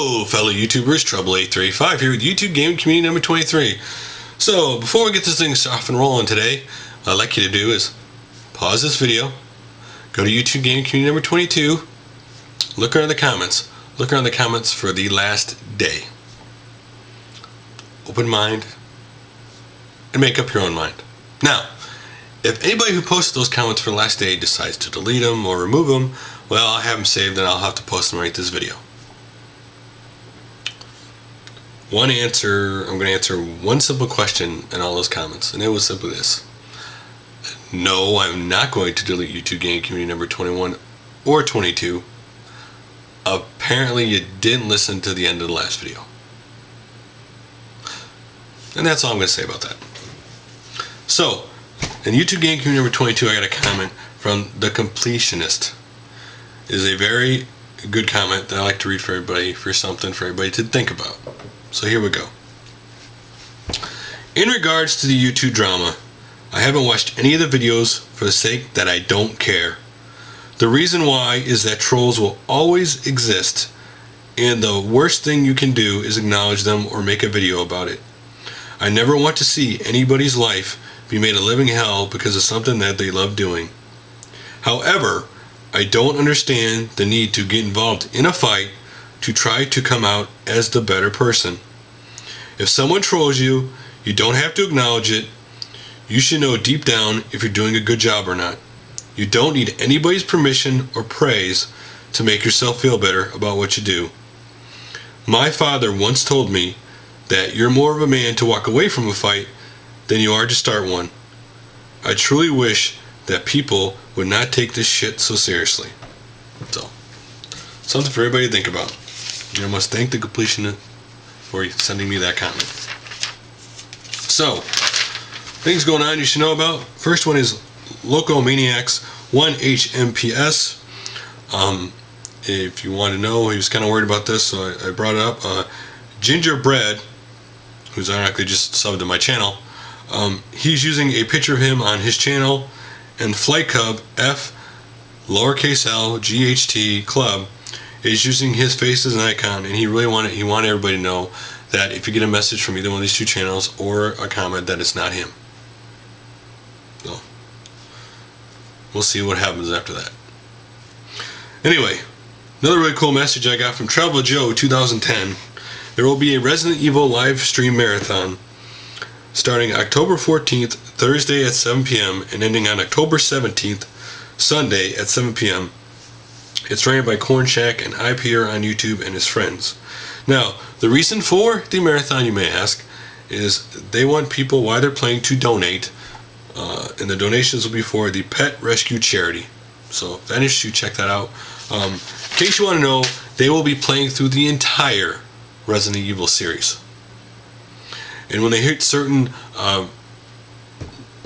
Hello, fellow YouTubers. Trouble8385 here with YouTube Gaming Community number 23. So, before we get this thing off and rolling today, what I'd like you to do is pause this video, go to YouTube Gaming Community number 22, look around the comments. Look around the comments for the last day. Open mind and make up your own mind. Now, if anybody who posted those comments for the last day decides to delete them or remove them, well, I'll have them saved and I'll have to post them right this video. I'm going to answer one simple question in all those comments, and it was simply this. No, I'm not going to delete YouTube Gaming Community number 21 or 22. Apparently you didn't listen to the end of the last video. And that's all I'm going to say about that. So, in YouTube Gaming Community number 22, I got a comment from TheCompletionist. It is a very good comment that I like to read for everybody, for something for everybody to think about. So here we go. In regards to the YouTube drama, I haven't watched any of the videos for the sake that I don't care. The reason why is that trolls will always exist, and the worst thing you can do is acknowledge them or make a video about it. I never want to see anybody's life be made a living hell because of something that they love doing. However, I don't understand the need to get involved in a fight to try to come out as the better person. If someone trolls you, you don't have to acknowledge it. You should know deep down if you're doing a good job or not. You don't need anybody's permission or praise to make yourself feel better about what you do. My father once told me that you're more of a man to walk away from a fight than you are to start one. I truly wish that people would not take this shit so seriously. So, something for everybody to think about. I must thank the completionist for sending me that comment. So, things going on you should know about. First one is Loco Maniacs 1HMPS. If you want to know, he was kind of worried about this, so I brought it up. Gingerbread, who's ironically just subbed to my channel, he's using a picture of him on his channel, and Flight Cub F lowercase L GHT Club is using his face as an icon, and he wanted everybody to know that if you get a message from either one of these two channels or a comment, that it's not him. So we'll see what happens after that. Anyway, another really cool message I got from Travel Joe 2010. There will be a Resident Evil live stream marathon starting October 14th, Thursday at 7 p.m. and ending on October 17th, Sunday at 7 p.m. It's ran by Corn Shack and IPR on YouTube and his friends. Now, the reason for the marathon, you may ask, is they want people, while they're playing, to donate, and the donations will be for the Pet Rescue Charity. So if that interests you, check that out. In case you want to know, they will be playing through the entire Resident Evil series. And when they hit certain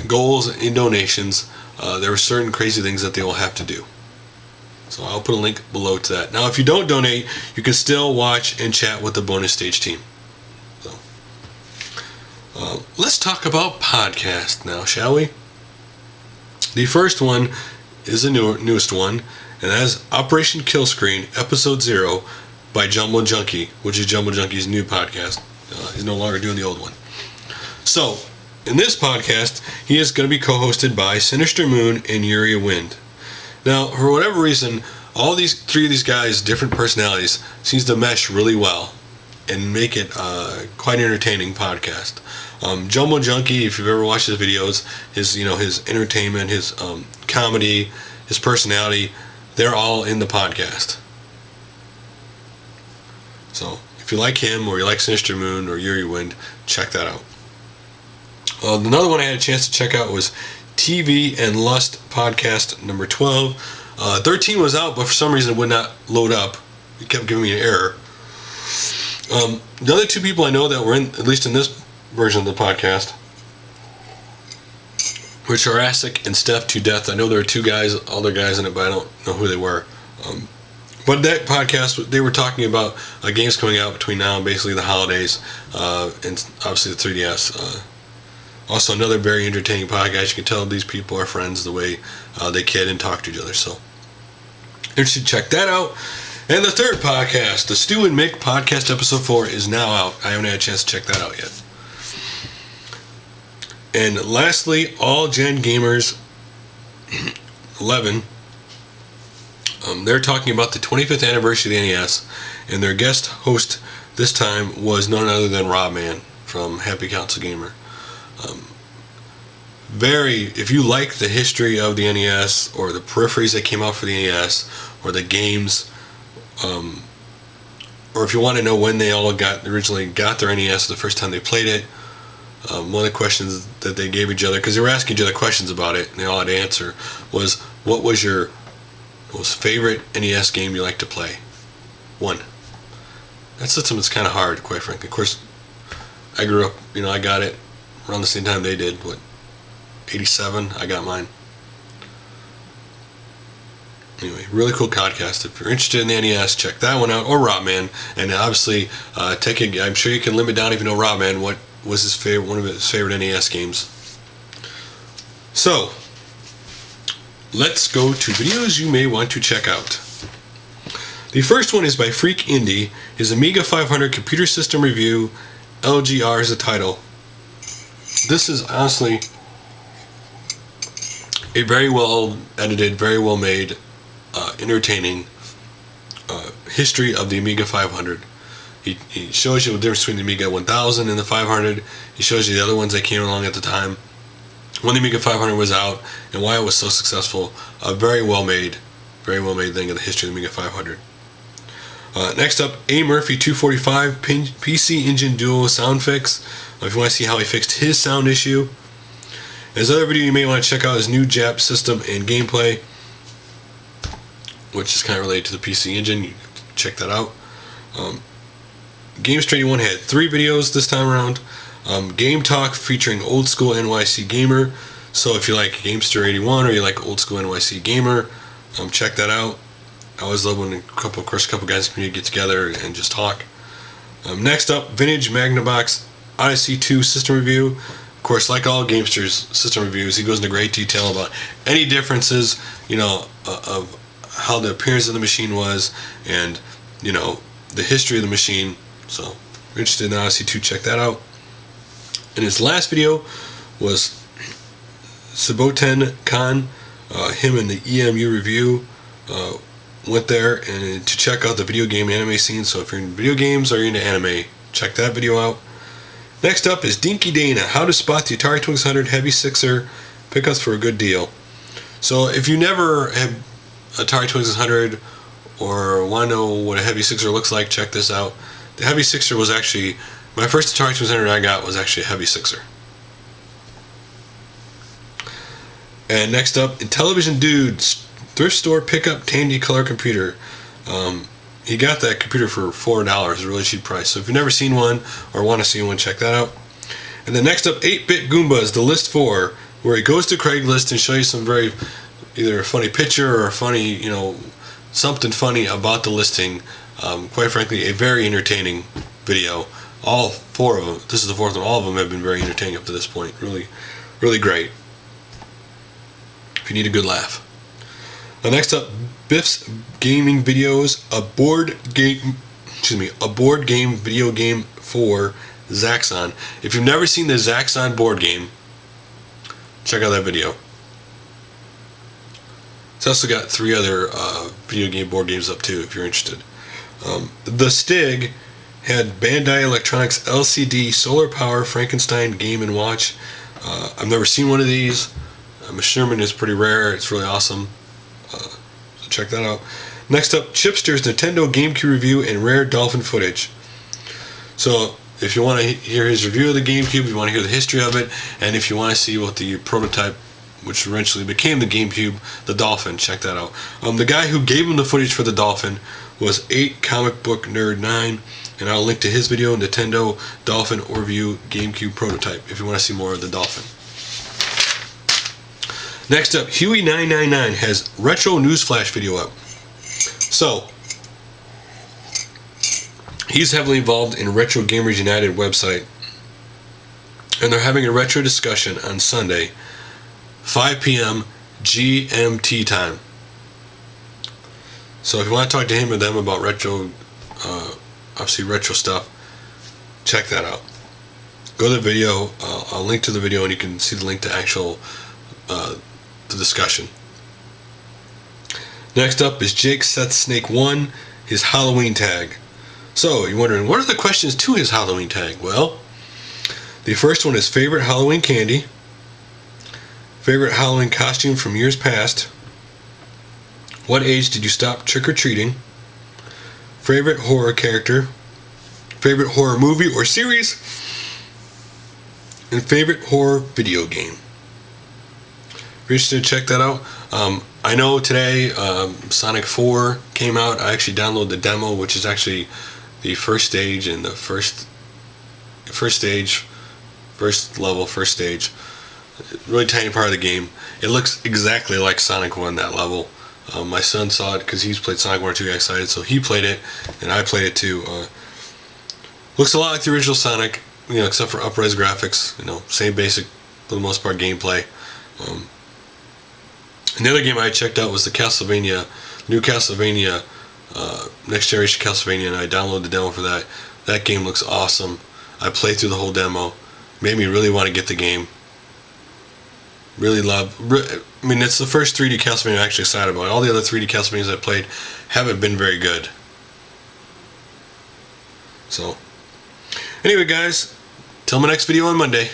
goals in donations, there are certain crazy things that they will have to do. So I'll put a link below to that. Now, if you don't donate, you can still watch and chat with the bonus stage team. So, let's talk about podcasts now, shall we? The first one is the newest one, and that is Operation Killscreen, Episode 0 by JumbleJunkie, which is JumbleJunkie's new podcast. He's no longer doing the old one. So, in this podcast, he is going to be co-hosted by Sinister Moon and Uriah Wind. Now, for whatever reason, all three of these guys' different personalities seems to mesh really well and make it quite an entertaining podcast. JumbleJunkie, if you've ever watched his videos, his entertainment, his comedy, his personality, they're all in the podcast. So, if you like him or you like Sinister Moon or Uriah Wind, check that out. Another one I had a chance to check out was TVandLust podcast number 12. 13 was out, but for some reason it would not load up. It kept giving me an error. The other two people I know that were in, at least in this version of the podcast, which are Asic and Steph to Death. I know there are two guys, other guys in it, but I don't know who they were. But that podcast, they were talking about games coming out between now and basically the holidays, and obviously the 3DS. Also, another very entertaining podcast. You can tell these people are friends the way they kid and talk to each other. So, interested to check that out. And the third podcast, the Stu and MIck podcast episode 4, is now out. I haven't had a chance to check that out yet. And lastly, AllGenGamers 11. They're talking about the 25th anniversary of the NES, and their guest host this time was none other than Robman from Happy Console Gamer. If you like the history of the NES, or the peripheries that came out for the NES, or the games, or if you want to know when they all originally got their NES the first time they played it, one of the questions that they gave each other, because they were asking each other questions about it, and they all had to answer, was, what was your most favorite NES game you like to play? One. That's something that's kind of hard, quite frankly. Of course, I grew up, I got it around the same time they did. 87, I got mine. Anyway, really cool podcast. If you're interested in the NES, check that one out, or Robman. And obviously, I'm sure you can limit down if you know Robman, what was one of his favorite NES games. So, let's go to videos you may want to check out. The first one is by Phreakindee. His Amiga 500 computer system review. LGR is the title. This is honestly a very well edited, very well made, entertaining history of the Amiga 500. He shows you the difference between the Amiga 1000 and the 500. He shows you the other ones that came along at the time, when the Amiga 500 was out, and why it was so successful. A very well made thing of the history of the Amiga 500. Next up, A. Murphy 245 PC Engine Duo Sound Fix. If you want to see how he fixed his sound issue. His other video you may want to check out is new Jap System and gameplay, which is kind of related to the PC Engine. You can check that out. GameStreet had 3 videos this time around. Game Talk featuring OldSchoolNYCGamer. So if you like Gamester 81 or you like OldSchoolNYCGamer, check that out. I always love when a couple guys in the community get together and just talk. Next up, Vintage Magnavox Odyssey 2 system review. Of course, like all Gamester's system reviews, he goes into great detail about any differences, of how the appearance of the machine was, and the history of the machine. So, if you're interested in Odyssey 2, check that out. And his last video was Saboten Con. Him and the EMU review went there and to check out the video game anime scene. So if you're in video games or you're into anime, check that video out. Next up is DINKYDANA, how to spot the Atari 2600 Heavy Sixer pickups for a good deal. So if you never had Atari 2600 or want to know what a Heavy Sixer looks like, check this out. The Heavy Sixer was actually, my first Atari 2600 I got was actually a Heavy Sixer. And next up, IntellivisionDude thrift store pickup Tandy color computer. He got that computer for $4, a really cheap price. So if you've never seen one or want to see one, check that out. And then next up, 8-Bit Goombas, the list 4, where he goes to Craigslist and shows you some either a funny picture or a funny, something funny about the listing. Quite frankly, a very entertaining video. All 4 of them, this is the 4th one, all of them have been very entertaining up to this point. Really, really great. If you need a good laugh. Next up, Biff's Gaming Videos, a board game video game for Zaxxon. If you've never seen the Zaxxon board game, check out that video. It's also got 3 other video game board games up too, if you're interested. The Stig had Bandai Electronics LCD Solar Power Frankenstein Game & Watch. I've never seen one of these. Measurement is pretty rare. It's really awesome. So check that out. Next up, Chipster's Nintendo GameCube review and rare dolphin footage. So if you want to hear his review of the GameCube, you want to hear the history of it, and if you want to see what the prototype, which eventually became the GameCube, the Dolphin, check that out. The guy who gave him the footage for the Dolphin was 8 Comic Book Nerd 9, and I'll link to his video, Nintendo Dolphin Review GameCube Prototype, if you want to see more of the Dolphin. Next up, Huey999 has retro newsflash video up. So, he's heavily involved in Retro Gamers United website, and they're having a retro discussion on Sunday, 5 p.m. GMT time. So if you want to talk to him or them about retro, obviously retro stuff, check that out. Go to the video. I'll link to the video, and you can see the link to actual the discussion. Next up is Jake Seth Snake 1, his Halloween tag. So you're wondering, what are the questions to his Halloween tag? Well, the first one is favorite Halloween candy, favorite Halloween costume from years past, what age did you stop trick-or-treating, favorite horror character, favorite horror movie or series, and favorite horror video game. If you're interested, check that out. I know today Sonic 4 came out. I actually downloaded the demo, which is actually the first stage and the first stage. Really tiny part of the game. It looks exactly like Sonic 1, that level. My son saw it because he's played Sonic 1 or 2, got excited, so he played it, and I played it too. Looks a lot like the original Sonic, except for up-res graphics. Same basic, for the most part, gameplay. And the other game I checked out was the new Castlevania, Next Generation Castlevania, and I downloaded the demo for that. That game looks awesome. I played through the whole demo. Made me really want to get the game. It's the first 3D Castlevania I'm actually excited about. All the other 3D Castlevanias I played haven't been very good. So, anyway guys, till my next video on Monday.